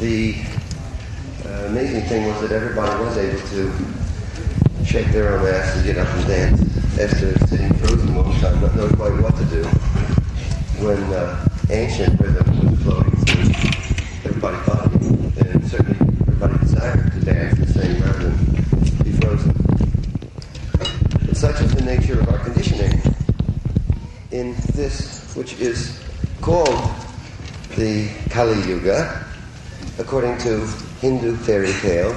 The amazing thing was that everybody was able to shake their own ass and get up and dance after sitting frozen a long time, not knowing quite what to do, when ancient rhythm was flowing through everybody's body, and certainly everybody desired to dance the same rather than be frozen. But such is the nature of our conditioning in this, which is called the Kali Yuga, according to Hindu fairy tale,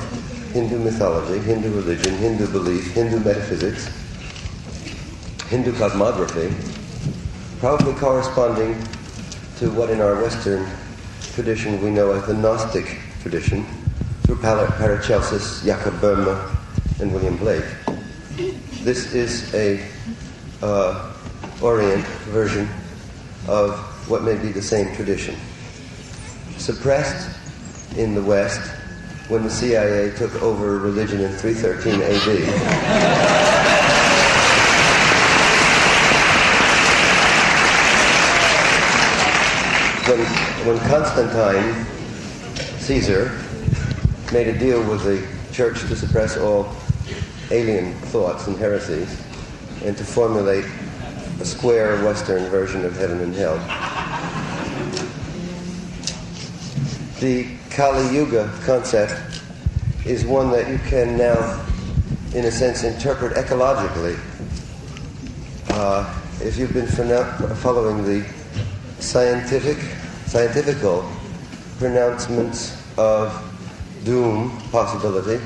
Hindu mythology, Hindu religion, Hindu belief, Hindu metaphysics, Hindu cosmography, probably corresponding to what in our Western tradition we know as the Gnostic tradition, through Paracelsus, Jacob Boehme, and William Blake. This is a Orient version of what may be the same tradition. Suppressed in the West when the CIA took over religion in 313 AD. When Constantine, Caesar, made a deal with the church to suppress all alien thoughts and heresies and to formulate a square Western version of heaven and hell. The Kali Yuga concept is one that you can now, in a sense, interpret ecologically. If you've been following the scientifical pronouncements of doom possibility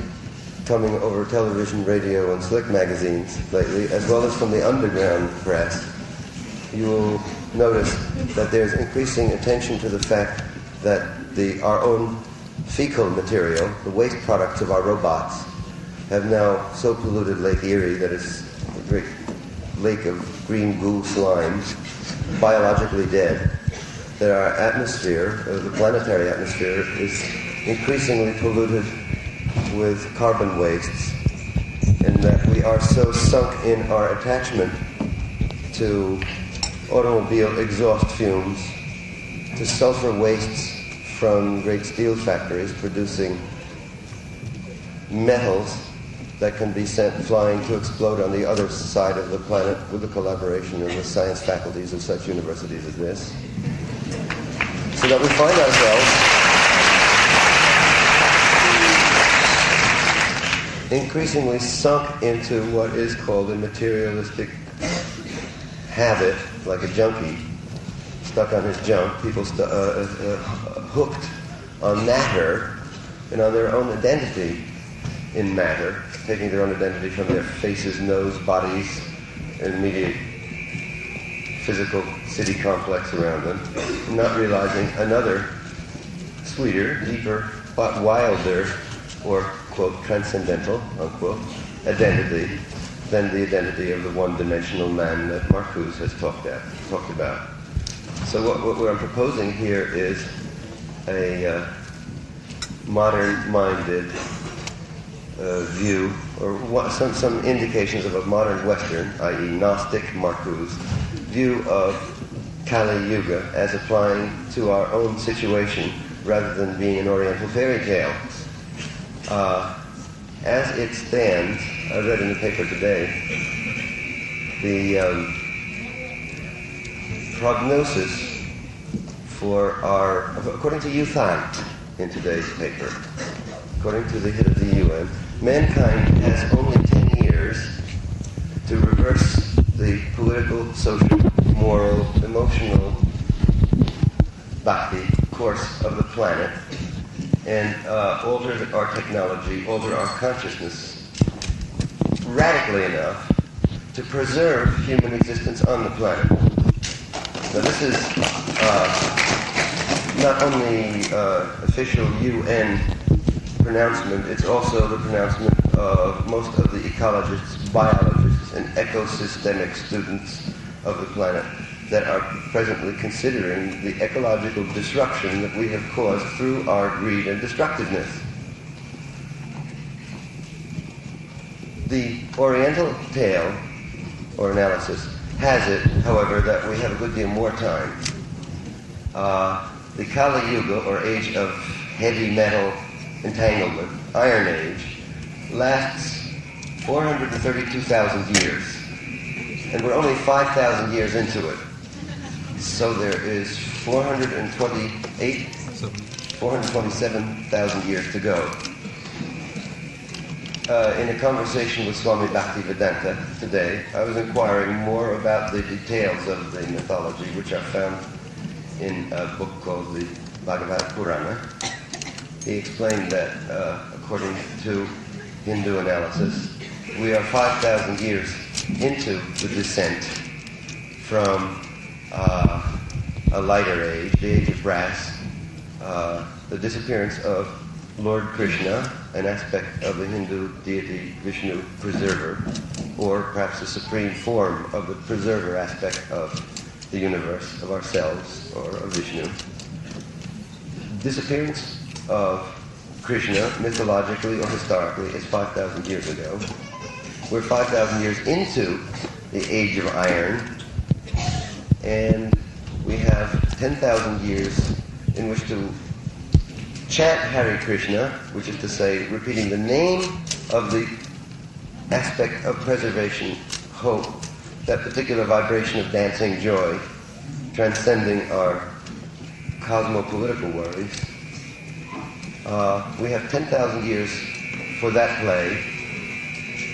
coming over television, radio, and slick magazines lately, as well as from the underground press, you will notice that there's increasing attention to the fact that our own fecal material, the waste products of our robots, have now so polluted Lake Erie that it's a great lake of green goo slime, biologically dead, that our atmosphere, the planetary atmosphere, is increasingly polluted with carbon wastes, and that we are so sunk in our attachment to automobile exhaust fumes, to sulfur wastes from great steel factories producing metals that can be sent flying to explode on the other side of the planet with the collaboration of the science faculties of such universities as this, so that we find ourselves increasingly sunk into what is called a materialistic habit, like a junkie stuck on his junk, people hooked on matter and on their own identity in matter, taking their own identity from their faces, nose, bodies, and immediate physical city complex around them, not realizing another sweeter, deeper, but wilder, or, quote, transcendental, unquote, identity than the identity of the one-dimensional man that Marcuse has talked about. So what I'm proposing here is a modern-minded view, or some indications of a modern Western, i.e. Gnostic Marcuse, view of Kali Yuga as applying to our own situation rather than being an Oriental fairy tale. As it stands, I read in the paper today, the prognosis for according to Youthant in today's paper, according to the head of the UN, mankind has only 10 years to reverse the political, social, moral, emotional bhakti course of the planet and alter our technology, alter our consciousness radically enough to preserve human existence on the planet. Now this is not only official UN pronouncement, it's also the pronouncement of most of the ecologists, biologists, and ecosystemic students of the planet that are presently considering the ecological disruption that we have caused through our greed and destructiveness. The Oriental tale, or analysis, has it, however, that we have a good deal more time. The Kali Yuga, or Age of heavy metal entanglement, Iron Age, lasts 432,000 years. And we're only 5,000 years into it. So there is 427,000 years to go. In a conversation with Swami Bhaktivedanta today, I was inquiring more about the details of the mythology, which are found in a book called the Bhagavad Purana. He explained that, according to Hindu analysis, we are 5,000 years into the descent from a lighter age, the age of brass, the disappearance of Lord Krishna, an aspect of the Hindu deity Vishnu, preserver, or perhaps the supreme form of the preserver aspect of the universe, of ourselves, or of Vishnu. Disappearance of Krishna, mythologically or historically, is 5,000 years ago. We're 5,000 years into the Age of Iron, and we have 10,000 years in which to chant Hare Krishna, which is to say, repeating the name of the aspect of preservation, hope, that particular vibration of dancing joy, transcending our cosmopolitical worries. We have 10,000 years for that play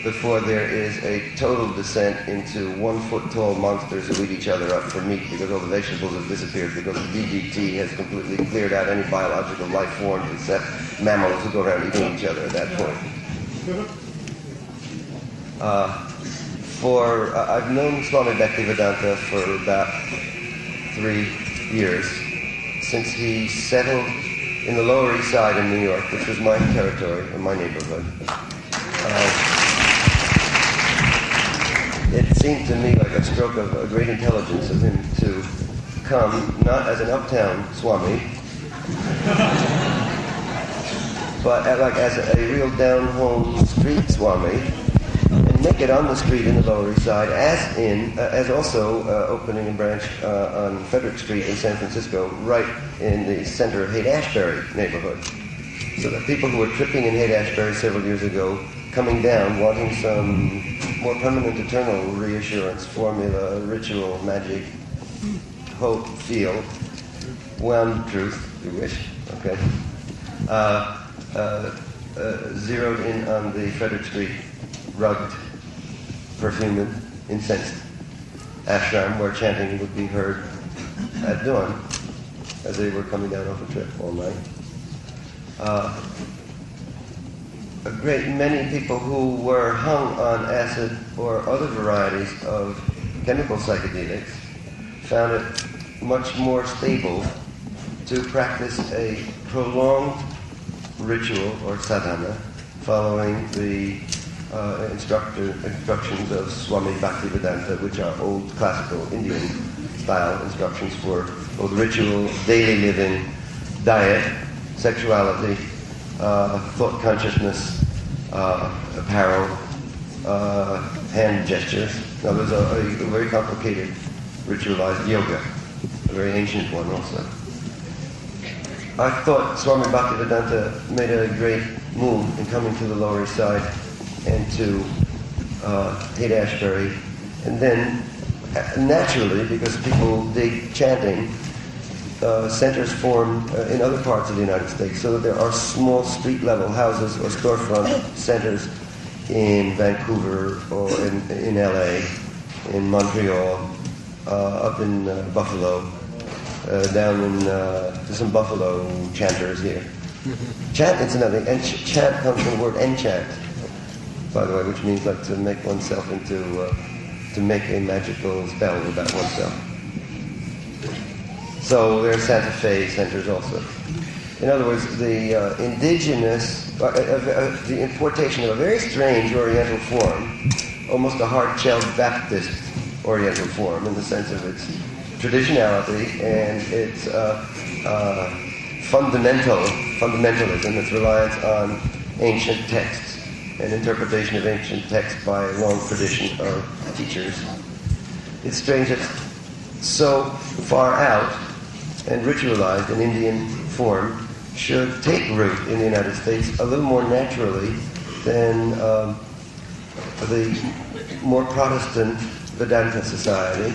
before there is a total descent into 1-foot-tall monsters who eat each other up for meat because all the vegetables have disappeared because the DDT has completely cleared out any biological life forms except mammals who go around eating each other at that point. I've known Swami Bhaktivedanta for about 3 years, since he settled in the Lower East Side in New York, which was my territory and my neighborhood. It seemed to me like a stroke of a great intelligence of him to come, not as an uptown Swami, but as a real down-home street Swami, and make it on the street in the Lower East Side, as also opening a branch on Frederick Street in San Francisco, right in the center of Haight-Ashbury neighborhood. So that people who were tripping in Haight-Ashbury several years ago, coming down, wanting some more permanent, eternal reassurance, formula, ritual, magic, hope, feel, wound truth, if you wish, okay, zeroed in on the Frederick Street rugged, perfumed, incensed ashram where chanting would be heard at dawn as they were coming down off a trip all night. A great many people who were hung on acid or other varieties of chemical psychedelics found it much more stable to practice a prolonged ritual or sadhana following the instructions of Swami Bhaktivedanta, which are old classical Indian style instructions for both ritual, daily living, diet, sexuality, thought consciousness, apparel, hand gestures. Now there's a very complicated ritualized yoga, a very ancient one also. I thought Swami Bhaktivedanta made a great move in coming to the Lower East Side and to Haight-Ashbury, and then naturally, because people dig chanting, centers formed in other parts of the United States, so that there are small street-level houses or storefront centers in Vancouver or in LA, in Montreal, up in Buffalo, down in to some Buffalo chanters here. Chant, incidentally, and chant comes from the word enchant, by the way, which means like to make oneself into, to make a magical spell about oneself. So there are Santa Fe centers also. In other words, the indigenous, the importation of a very strange Oriental form, almost a hard-shelled Baptist Oriental form in the sense of its traditionality and its fundamentalism, its reliance on ancient texts and interpretation of ancient texts by a long tradition of teachers. It's strange that so far out and ritualized in Indian form should take root in the United States a little more naturally than the more Protestant Vedanta society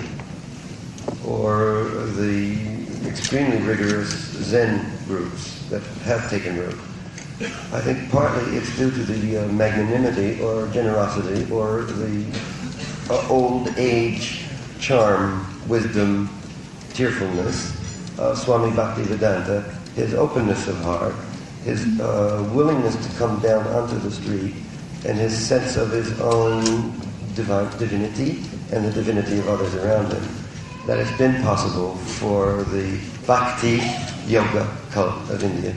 or the extremely rigorous Zen groups that have taken root. I think partly it's due to the magnanimity or generosity or the old age charm, wisdom, tearfulness of Swami Bhaktivedanta, his openness of heart, his willingness to come down onto the street, and his sense of his own divinity and the divinity of others around him. That it's been possible for the Bhakti Yoga cult of India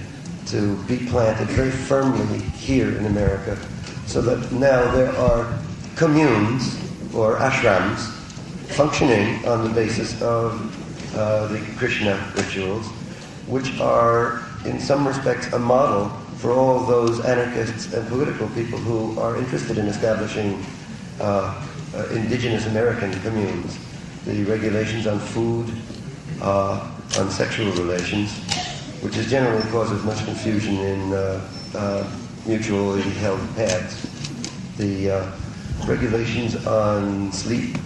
to be planted very firmly here in America, so that now there are communes or ashrams functioning on the basis of the Krishna rituals, which are in some respects a model for all those anarchists and political people who are interested in establishing indigenous American communes. The regulations on food, on sexual relations, which is generally causes much confusion in mutually held paths. The regulations on sleep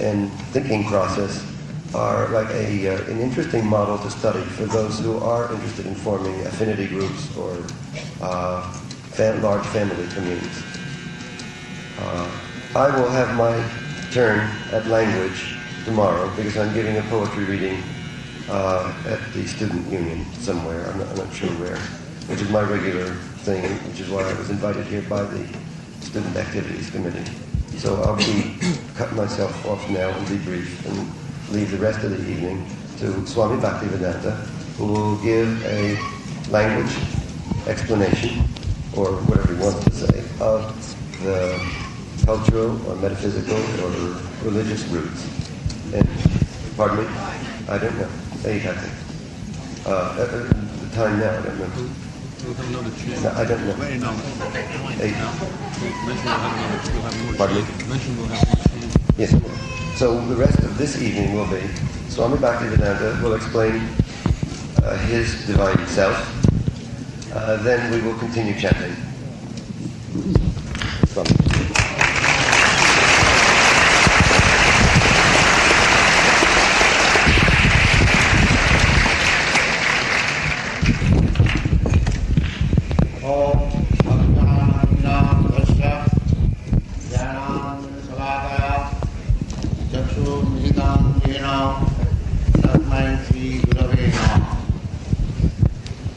and thinking process are like an interesting model to study for those who are interested in forming affinity groups or large family communities. I will have my turn at language tomorrow because I'm giving a poetry reading at the student union somewhere, I'm not sure where, which is my regular thing, which is why I was invited here by the Student Activities Committee. So I'll be cutting myself off now and be brief and leave the rest of the evening to Swami Bhaktivedanta, who will give a language explanation, or whatever he wants to say, of the cultural or metaphysical or religious roots. And, pardon me? I don't know. 8, I think. The time now, I don't know. No, I don't know. 8. Pardon me? Yes. So the rest of this evening will be Swami Bhaktivedanta will explain his divine self. Then we will continue chanting. Swami.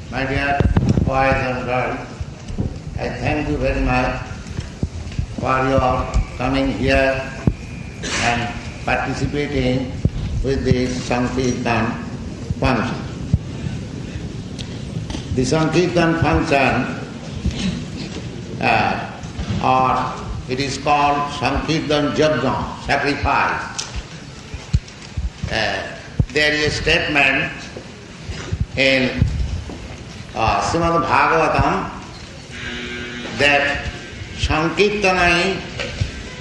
My dear boys and girls, I thank you very much for your coming here and participating with this Sankirtan function. The Sankirtan function, or it is called Sankirtan Yajna, sacrifice. There is a statement in Srimad Bhagavatam that Sankirtanai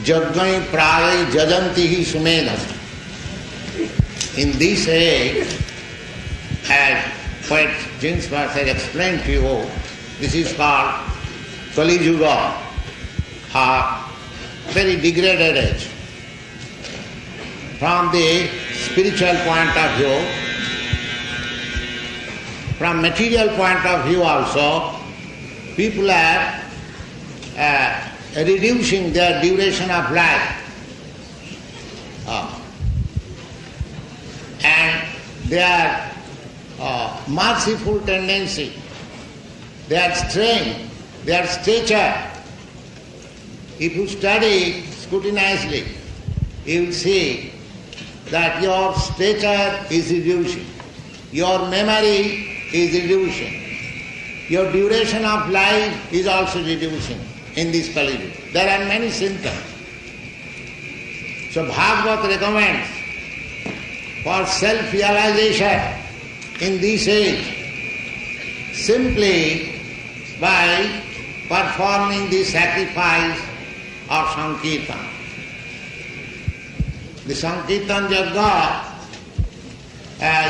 Yajnai Prayai Jajantihi Sumedhasa. In this age, as poet Ginsberg has explained to you, this is called Kali Yuga, a very degraded age. From the spiritual point of view, from material point of view also, people are reducing their duration of life. And their merciful tendency, their strength, their stature, if you study scrutinizedly, you will see that your stature is reducing, your memory is reducing, your duration of life is also reducing in this Kali Yuga. There are many symptoms. So Bhagavad recommends for self-realization in this age simply by performing the sacrifice of Sankirtan. The Sankirtan Yajna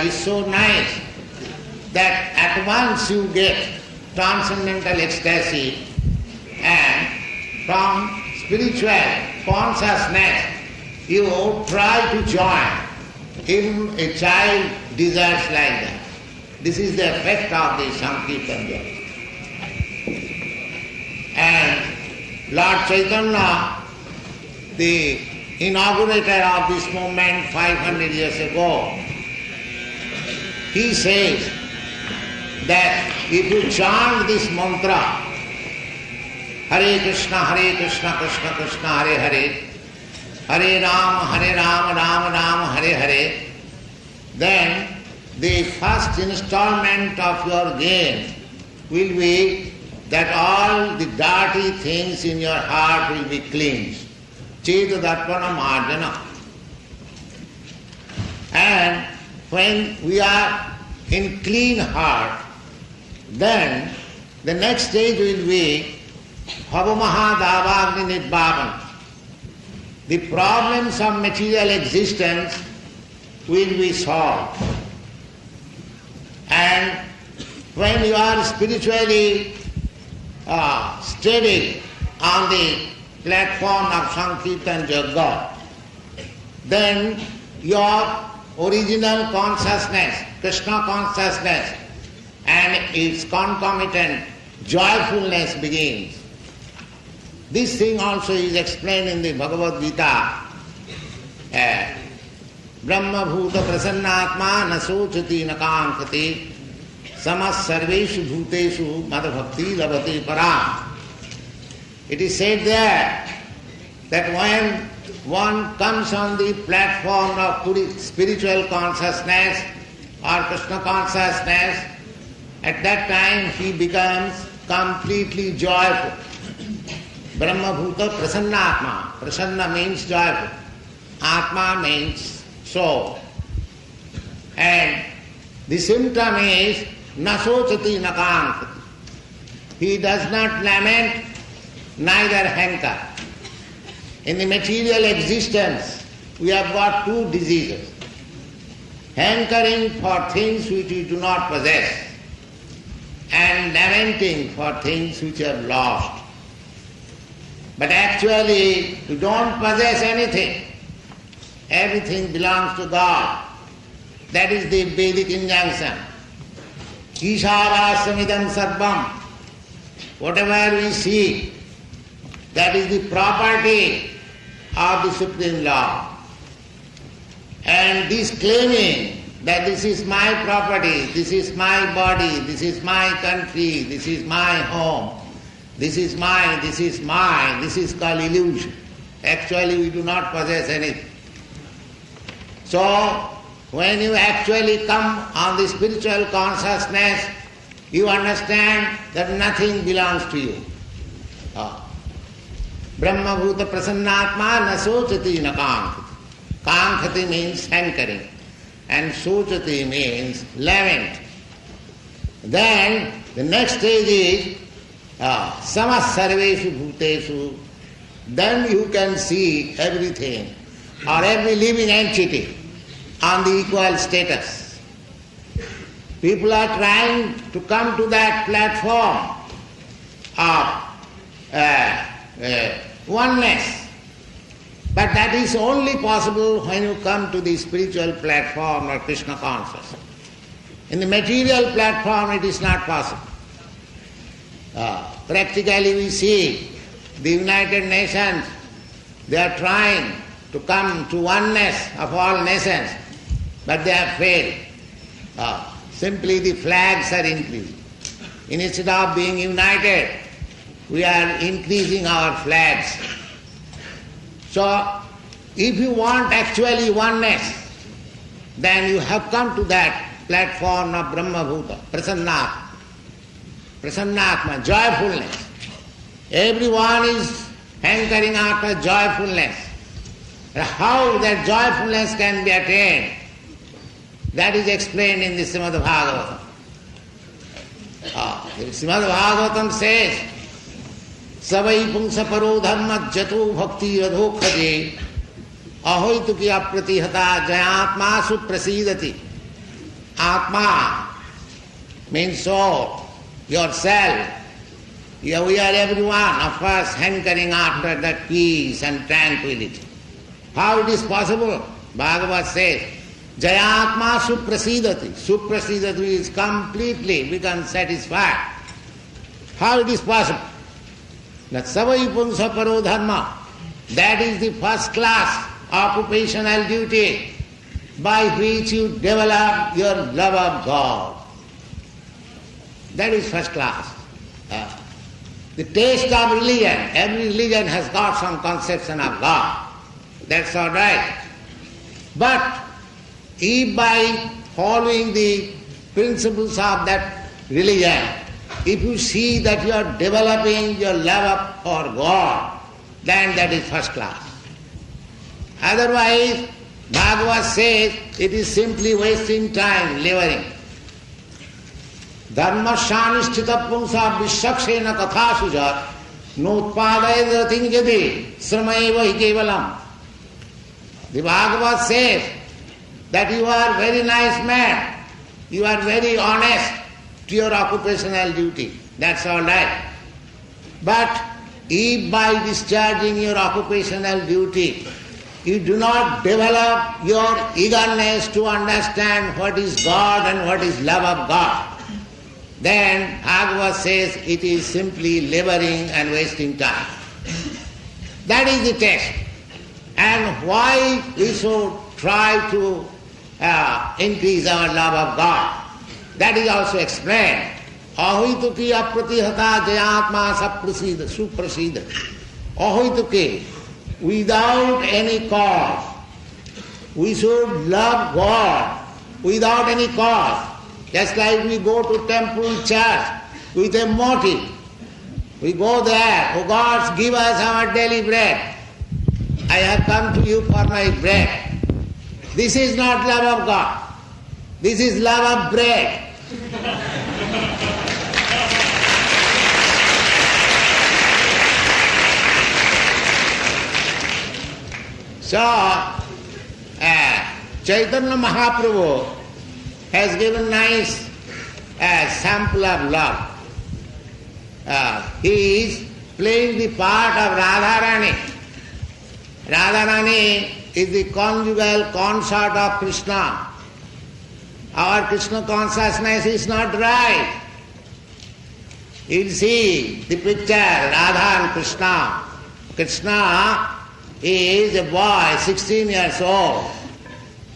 is so nice that at once you get transcendental ecstasy, and from spiritual consciousness you try to join. Even a child desires like that. This is the effect of the Sankirtan Yoga. And Lord Chaitanya, the inaugurator of this movement 500 years ago, he says that if you chant this mantra, Hare Krishna, Krishna Krishna, Hare Hare, Hare Rama, Rama Rama, Hare Hare, then the first installment of your gain will be that all the dirty things in your heart will be cleansed. Cheta Darpana Marjana. And when we are in clean heart, then the next stage will be Bhavamaha Davagni Nidbhavan. The problems of material existence will be solved. And when you are spiritually steady on the platform of Sankirtan Yoga, then your original consciousness, Krishna consciousness, and its concomitant joyfulness begins. This thing also is explained in the Bhagavad Gita. Brahma bhuta prasannatma na sochati na kankati samas sarveshu bhuteshu mad bhakti labati param. It is said there that when one comes on the platform of spiritual consciousness or Krishna consciousness, at that time he becomes completely joyful. Brahma bhuta prasannatma. Prasanna means joyful. Atma means soul. And the symptom is nasochati nakankati. He does not lament, neither hanker. In the material existence, we have got two diseases. Hankering for things which we do not possess, and lamenting for things which are lost. But actually, you don't possess anything. Everything belongs to God. That is the Vedic injunction. Ishavashamidam sarvam. Whatever we see, that is the property of the Supreme Lord. And this claiming that this is my property, this is my body, this is my country, this is my home, this is mine, this is mine, this is called illusion. Actually, we do not possess anything. So, when you actually come on the spiritual consciousness, you understand that nothing belongs to you. Brahma bhuta prasannatma na sochati na kankati. Kankati means hankering, and sochati means lament. Then the next stage is samas sarveshu bhuteshu. Then you can see everything or every living entity on the equal status. People are trying to come to that platform of oneness. But that is only possible when you come to the spiritual platform of Krishna consciousness. In the material platform it is not possible. Practically we see the United Nations, they are trying to come to oneness of all nations, but they have failed. Simply the flags are increasing. Instead of being united, we are increasing our flags. So, if you want actually oneness, then you have come to that platform of Brahma Bhuta, Prasannatma. Prasannatma, joyfulness. Everyone is hankering after joyfulness. How that joyfulness can be attained, that is explained in the Srimad Bhagavatam. The Srimad Bhagavatam says, Savai pungsa paro dharma jatu bhakti radhokhaje ahoitu ki apratihata jayatma suprasidati. Atma, means soul, yourself. Here we are every one of us hankering after that peace and tranquility. How it is possible? Bhagavad says, Jayatma suprasidati. Suprasidati is completely become satisfied. How it is possible? That savai punsa paro dharma, that is the first class occupational duty by which you develop your love of God. That is first class. The taste of religion, every religion has got some conception of God. That's all right. But if by following the principles of that religion, if you see that you are developing your love for God, then that is first class. Otherwise, Bhagavad says it is simply wasting time, laboring. Dharmashanishtita pumsa vishakshena katha sujat notpadaya tinjadi sramayeva hi kevalam. The Bhagavad says that you are very nice man, you are very honest to your occupational duty. That's all right. But if by discharging your occupational duty, you do not develop your eagerness to understand what is God and what is love of God, then Bhagavad says it is simply laboring and wasting time. That is the text. And why we should try to increase our love of God, that is also explained. Ahoituki apratihata jayatma suprasida. Ahoituki, without any cause. We should love God without any cause. Just like we go to temple, church with a motive. We go there, oh God, give us our daily bread. I have come to you for my bread. This is not love of God. This is love of bread. So, Chaitanya Mahaprabhu has given nice sample of love. He is playing the part of Radharani. Radharani is the conjugal consort of Krishna. Our Krishna consciousness is not right. You'll see the picture, Radha and Krishna. Krishna is a boy, 16 years old,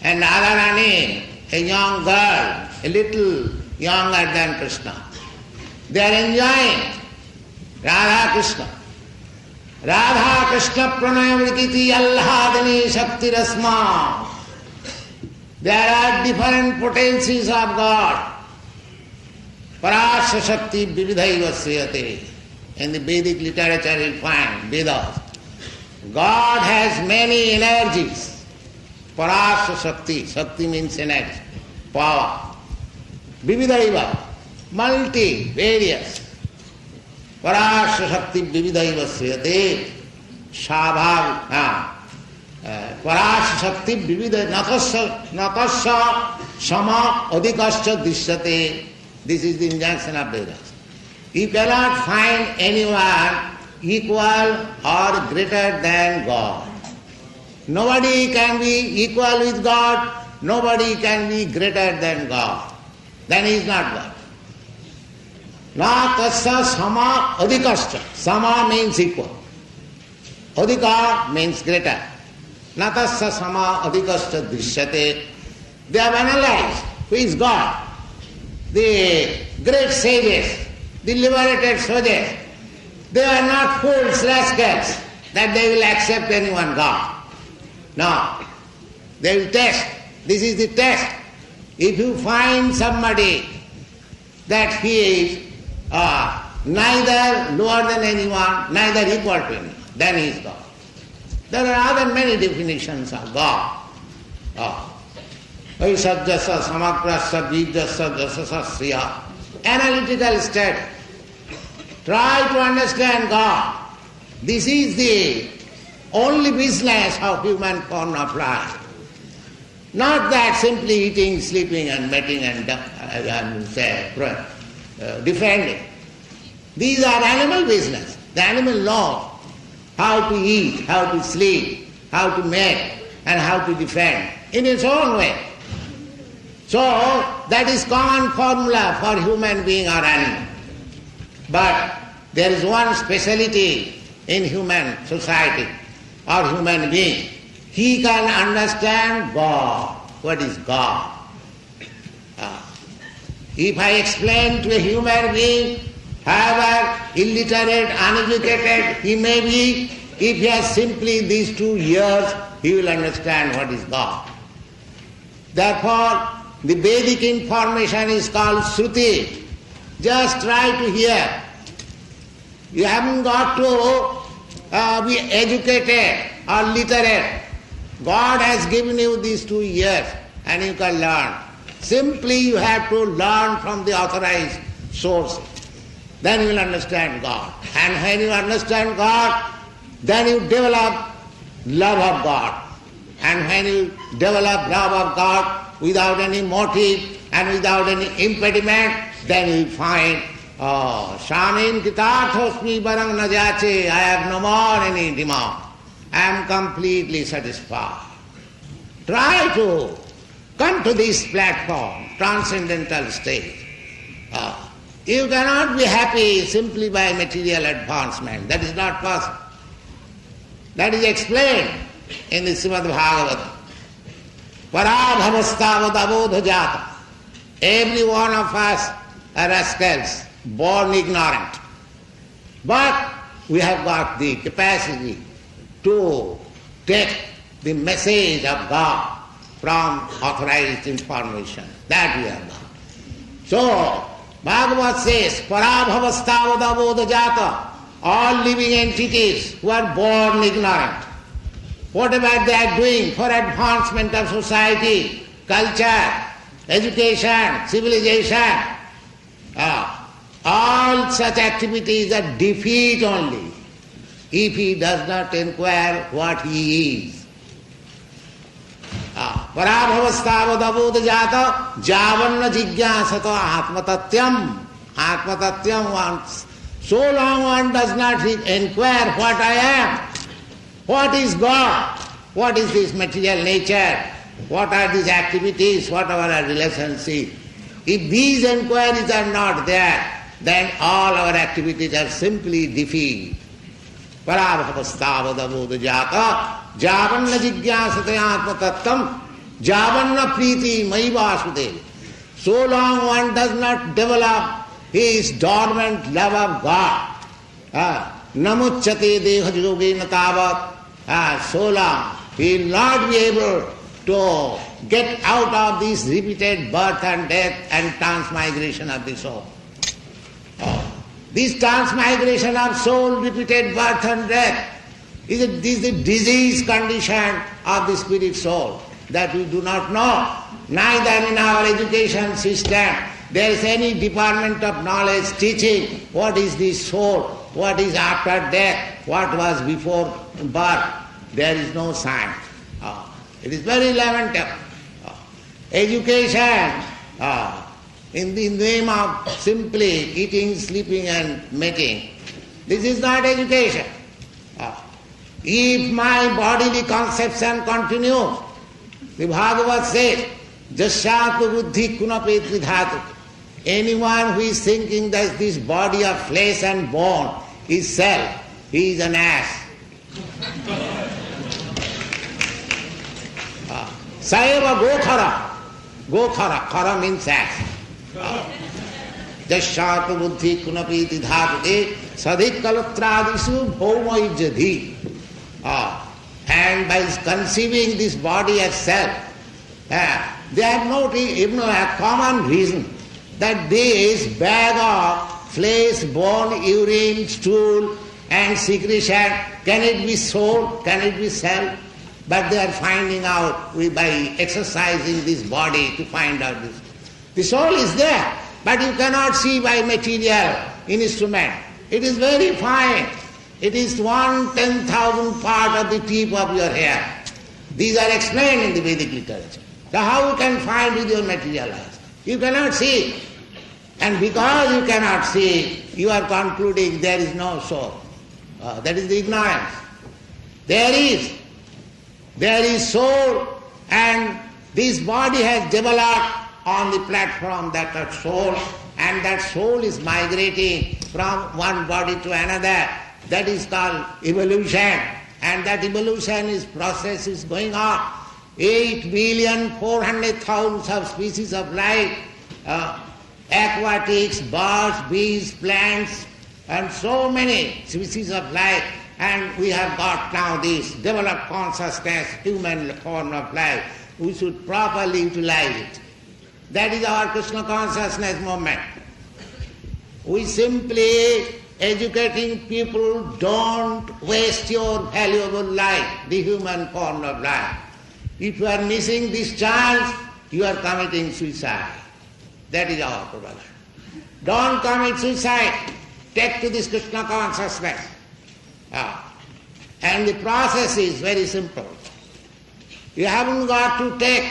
and Radharani, a young girl, a little younger than Krishna. They are enjoying Radha Krishna. Radha Krishna pranayamrikiti allahadini shakti rasma. There are different potencies of God. Parasya Shakti vividhaiva sriyate. In the Vedic literature you find, Vedas. God has many energies. Parasya Shakti. Shakti means energy, power. Vividhaiva, multi, various. Parasya Shakti vividhaiva sriyate. Svabhav. Parasya Shakti vividhaiva natasya sama adhikasya dishyate. This is the injunction of Vedas. You cannot find anyone equal or greater than God. Nobody can be equal with God, nobody can be greater than God. Then he is not God. Na tasya sama adhikasya. Sama means equal. Adhika means greater. Na tasya sama adhikasya drishyate. They have analyzed who is God. The great sages, the liberated sages, they are not fools, rascals, that they will accept anyone God. No. They will test. This is the test. If you find somebody that he is neither lower than anyone, neither equal to anyone, then he is God. There are other many definitions of God. Vaisajjasa samakrasya bijjasa jasasa sriya. Analytical study. Try to understand God. This is the only business of human form of life. Not that simply eating, sleeping and mating and defending. These are animal business. The animal knows how to eat, how to sleep, how to mate and how to defend in its own way. So that is common formula for human being or animal. But there is one speciality in human society or human being. He can understand God. What is God? If I explain to a human being, however illiterate, uneducated he may be, if he has simply these 2 years, he will understand what is God. Therefore, the Vedic information is called Shruti. Just try to hear. You haven't got to be educated or literate. God has given you these 2 years and you can learn. Simply you have to learn from the authorized sources. Then you will understand God. And when you understand God, then you develop love of God. And when you develop love of God without any motive and without any impediment, then you find, Shamin Kitarthosmi Barang Najache, I have no more any demand. I am completely satisfied. Try to come to this platform, transcendental state. You cannot be happy simply by material advancement. That is not possible. That is explained in the Srimad Bhagavatam. Parabhavastavad abodhajata. Every one of us are rascals, born ignorant. But we have got the capacity to take the message of God from authorized information. That we have got. So, Bhagavad says, Parabhavastavad abodhajata. All living entities who are born ignorant, whatever they are doing for advancement of society, culture, education, civilization, all such activities are defeat only if he does not inquire what he is. Parabhavastavad abodhajata javanna jigyasato atmatatyam. Atmatatyam wants. So long one does not inquire what I am, what is God, what is this material nature, what are these activities, what are our relationships. If these inquiries are not there, then all our activities are simply defeat. Parabhavastavad abodhajata javanna jigyasate atmatattam javanna priti mai vasudev. So long one does not develop his dormant love of God. Namuchyate deha yogena tavat. So long he will not be able to get out of this repeated birth and death and transmigration of the soul. This transmigration of soul, repeated birth and death, is a disease condition of the spirit soul that we do not know. Neither in our education system there is any department of knowledge teaching what is the soul, what is after death, what was before birth. There is no science. It is very lamentable. Education, in the name of simply eating, sleeping and mating, this is not education. If my bodily conception continues, the Bhagavad says, Jasyatu buddhi kunapet vidhatu. Anyone who is thinking that this body of flesh and bone is self, he is an ass. Sayeva gokhara. Gokhara. Khara means ass. Jasyatu buddhi kunapeti dhatu sadhik kalatradisu bhoma ijjadhi. And by conceiving this body as self, they have no even a common reason that this bag of flesh, bone, urine, stool and secretion, can it be soul, can it be self? But they are finding out by exercising this body to find out this. The soul is there, but you cannot see by material instrument. It is very fine. It is 1/10,000th part of the tip of your hair. These are explained in the Vedic literature. So how you can find with your material eyes? You cannot see. And because you cannot see, you are concluding there is no soul. That is the ignorance. There is soul, and this body has developed on the platform that soul, and that soul is migrating from one body to another. That is called evolution, and that evolution process is going on. 8,400,000 of species of life, aquatics, birds, bees, plants, and so many species of life. And we have got now this developed consciousness, human form of life. We should properly utilize it. That is our Krishna Consciousness movement. We simply educating people, don't waste your valuable life, the human form of life. If you are missing this chance, you are committing suicide. That is our problem. Don't commit suicide. Take to this Krishna Consciousness. And the process is very simple. You haven't got to take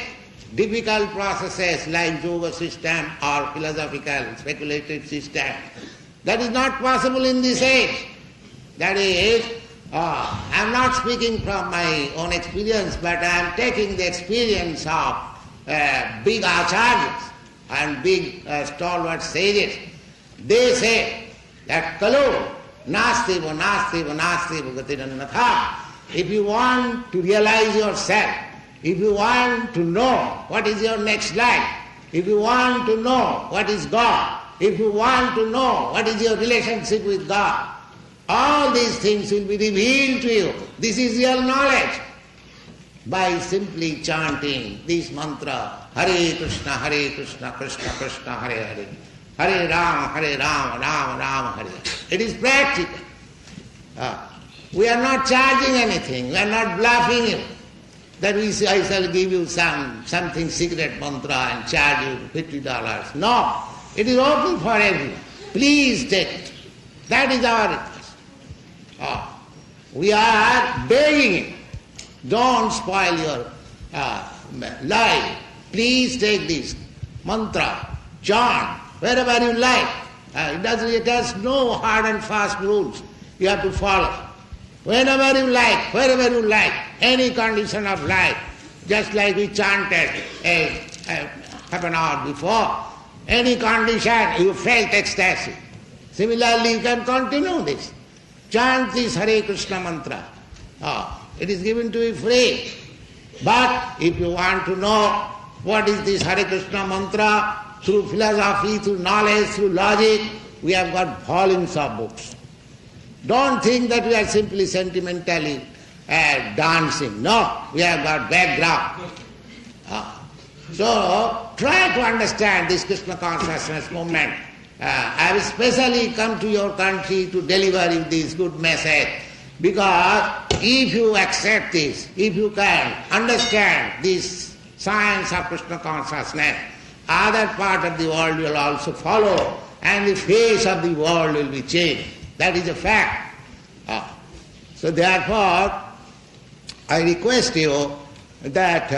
difficult processes like yoga system or philosophical speculative system. That is not possible in this age. That is, I am not speaking from my own experience, but I am taking the experience of big acharyas and big stalwart sages. They say that Kalu Nastiva, Nastiva, Nastiva Gatirannatha. If you want to realize yourself, if you want to know what is your next life, if you want to know what is God, if you want to know what is your relationship with God, all these things will be revealed to you. This is real knowledge. By simply chanting this mantra, Hare Krishna, Krishna Krishna, Hare Hare, Hare Rama, Rama Rama, Hare. It is practical. We are not charging anything, we are not bluffing you. That I shall give you something secret mantra and charge you $50. No, it is open for everyone. Please take it. That is our request. We are begging you. Don't spoil your life. Please take this mantra, chant, wherever you like. It has no hard and fast rules you have to follow. Whenever you like, wherever you like, any condition of life, just like we chanted half an hour before, any condition you felt ecstasy. Similarly, you can continue this. Chant this Hare Krishna mantra. It is given to you free. But if you want to know what is this Hare Krishna mantra, through philosophy, through knowledge, through logic, we have got volumes of books. Don't think that we are simply sentimentally dancing. No, we have got background. So try to understand this Krishna Consciousness movement. I have especially come to your country to deliver you this good message, because if you accept this, if you can understand this science of Krishna Consciousness, other part of the world will also follow, and the face of the world will be changed. That is a fact. So therefore, I request you that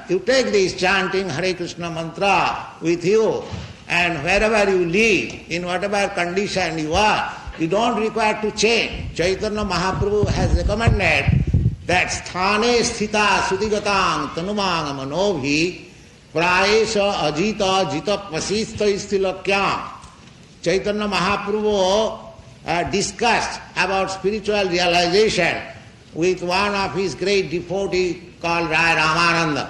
you take this chanting Hare Krishna mantra with you, and wherever you live, in whatever condition you are, you don't require to change. Chaitanya Mahaprabhu has recommended that sthane sthita sudigatang tanumang manobhi prayesha ajita jita pasista istilakyam. Chaitanya Mahaprabhu discussed about spiritual realization with one of his great devotee called Rai Ramananda.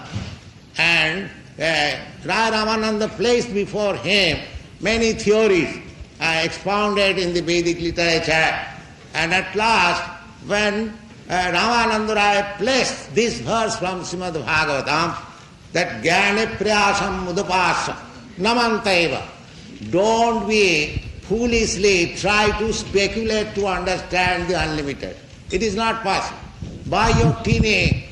And Rai Ramananda placed before him many theories expounded in the Vedic literature. And at last, when Ramananda Rai placed this verse from Srimad Bhagavatam, that Jnane Priyasam Mudapasam Namantaiva, don't be foolishly try to speculate to understand the unlimited. It is not possible. By your teeny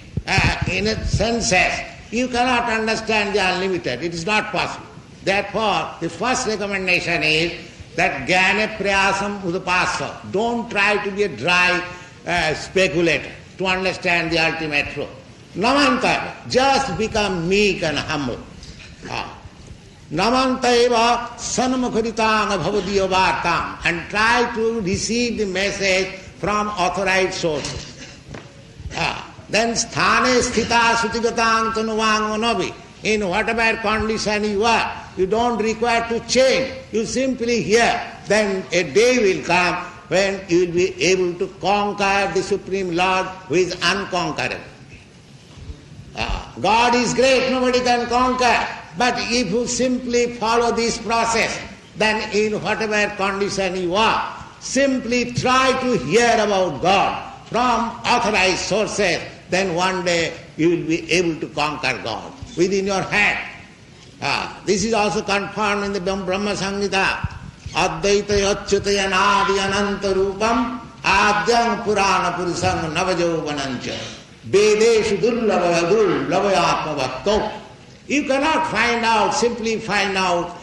senses, you cannot understand the unlimited. It is not possible. Therefore, the first recommendation is that Jnane Priyasam Udapasa. Don't try to be a dry speculator to understand the ultimate truth. Namanta, just become meek and humble. Namanta eva sanmukharitang bhavadi yogartam, and try to receive the message from authorized sources. Then sthane sthita sutigatang tanuvang manovi. In whatever condition you are, you don't require to change. You simply hear. Then a day will come when you will be able to conquer the Supreme Lord who is unconquerable. God is great, nobody can conquer. But if you simply follow this process, then in whatever condition you are, simply try to hear about God from authorized sources, then one day you will be able to conquer God within your hand. This is also confirmed in the Brahma Samhita. Advaita yachyutaya nadi ananta rupam adyam purana purusam navajovanancha vedeshu durlavayatma bhakto. You cannot simply find out,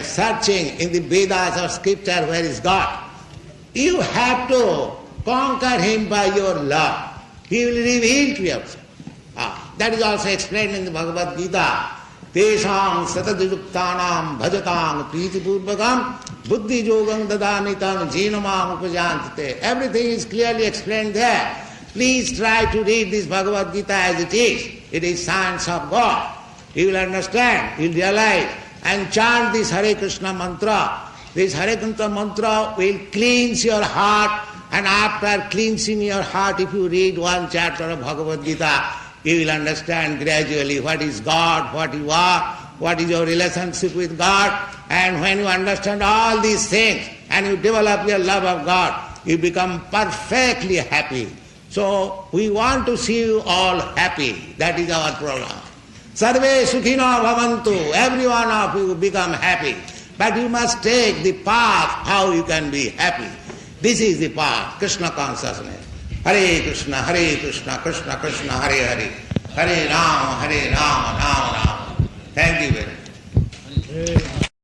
searching in the Vedas or scripture where is God. You have to conquer Him by your love. He will reveal to yourself. That is also explained in the Bhagavad Gita. Tesham satadujuktanam bhajatam pritipurvakam buddhi yogam dadanitam jinamam upajantate. Everything is clearly explained there. Please try to read this Bhagavad Gita as it is. It is science of God. You will understand, you will realize, and chant this Hare Krishna mantra. This Hare Krishna mantra will cleanse your heart, and after cleansing your heart, if you read one chapter of Bhagavad Gita, you will understand gradually what is God, what you are, what is your relationship with God. And when you understand all these things and you develop your love of God, you become perfectly happy. So we want to see you all happy. That is our program. Sarve sukhino bhavantu. Every one of you become happy. But you must take the path how you can be happy. This is the path, Krishna Consciousness. Hare Krishna, Krishna Krishna, Hare Hare. Hare Rama, Rama Rama.